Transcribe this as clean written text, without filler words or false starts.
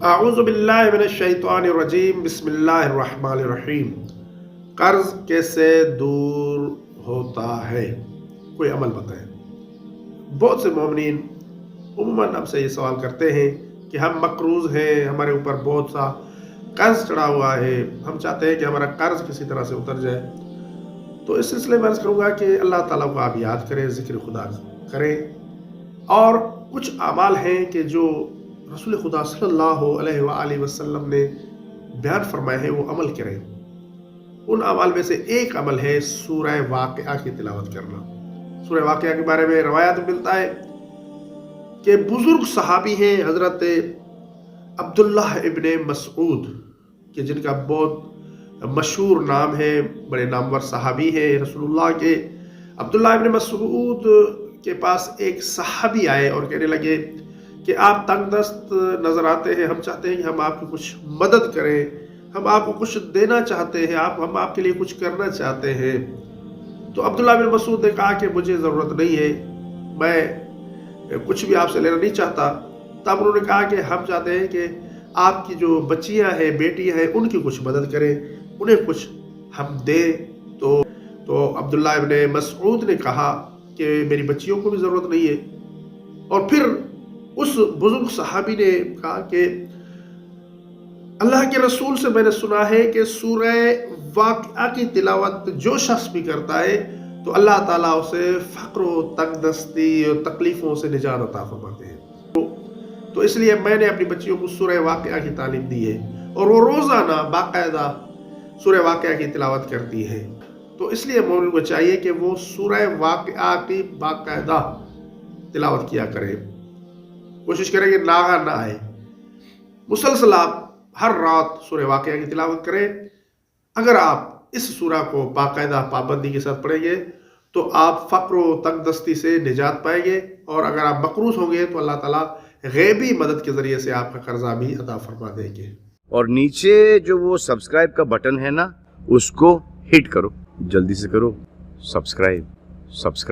आऊज़ु बिल्लाहि मिनश शैतानिर रजीम, बिस्मिल्लाहिर रहमानिर रहीम। कर्ज कैसे दूर होता है, कोई अमल बताएं। बहुत से मोमिनीन उम्मन हमसे ये सवाल करते हैं कि हम मकरूज हैं, हमारे ऊपर बहुत सा कर्ज चढ़ा हुआ है, हम चाहते हैं कि हमारा कर्ज किसी तरह से उतर जाए। तो इस सिलसिले में अर्ज़ करूँगा कि अल्लाह ताला को आप याद करें, ज़िक्र खुदा करें, और कुछ अमाल हैं कि जो रसूल खुदा सल्लल्लाहु अलैहि वसल्लम ने बयान फरमाए हैं, वो अमल करें। उन अमाल में से एक अमल है सूरह वाक़िआ की तिलावत करना। सूरह वाक़िआ के बारे में रवायत मिलता है कि बुजुर्ग सहाबी हैं हज़रत अब्दुल्लाह इब्ने मसऊद, कि जिनका बहुत मशहूर नाम है, बड़े नामवर सहाबी है रसूलुल्लाह के। अब्दुल्लाह इब्ने मसऊद के पास एक सहाबी आए और कहने लगे कि आप तंगदस्त नज़र आते हैं, हम चाहते हैं कि हम आपकी कुछ मदद करें, हम आपको कुछ देना चाहते हैं, हम आपके लिए कुछ करना चाहते हैं। तो अब्दुल्लाह बिन मसूद ने कहा कि मुझे ज़रूरत नहीं है, मैं कुछ भी आपसे लेना नहीं चाहता। तब उन्होंने कहा कि हम चाहते हैं कि आपकी जो बच्चियां हैं, बेटियां हैं, उनकी कुछ मदद करें, उन्हें कुछ हम दें। तो अब्दुल्लाह इब्ने मसऊद ने कहा कि मेरी बच्चियों को भी ज़रूरत नहीं है। और फिर उस बुजुर्ग सहाबी ने कहा कि अल्लाह के रसूल से मैंने सुना है कि सूरह वाक़िआ की तिलावत जो शख्स भी करता है तो अल्लाह ताला उसे फ़क्र, तंगदस्ती और तकलीफ़ों से निजात अता फरमाते हैं। तो इसलिए मैंने अपनी बच्चियों को सूरह वाक़िआ की तालीम दी है और वो रोज़ाना बाकायदा सूरह वाक़िआ की तिलावत करती है। तो इसलिए मोमिन को चाहिए कि वो सूरह वाक़िआ की बाकायदा तिलावत किया करें, कोशिश करें कि नागा ना आए। मुसलसल आप हर रात सूरह वाक़िआ की तिलावत करें। अगर आप इस सूरा को बाकायदा पाबंदी के साथ पढ़ेंगे तो आप फ़क्र व तंगदस्ती से निजात पाएंगे, और अगर आप मकरूज होंगे तो अल्लाह ताला गैबी मदद के ज़रिए से आपका कर्जा भी अता फरमा देंगे। और नीचे जो वो सब्सक्राइब का बटन है ना, उसको हिट करो, जल्दी से करो। सब्सक्राइब।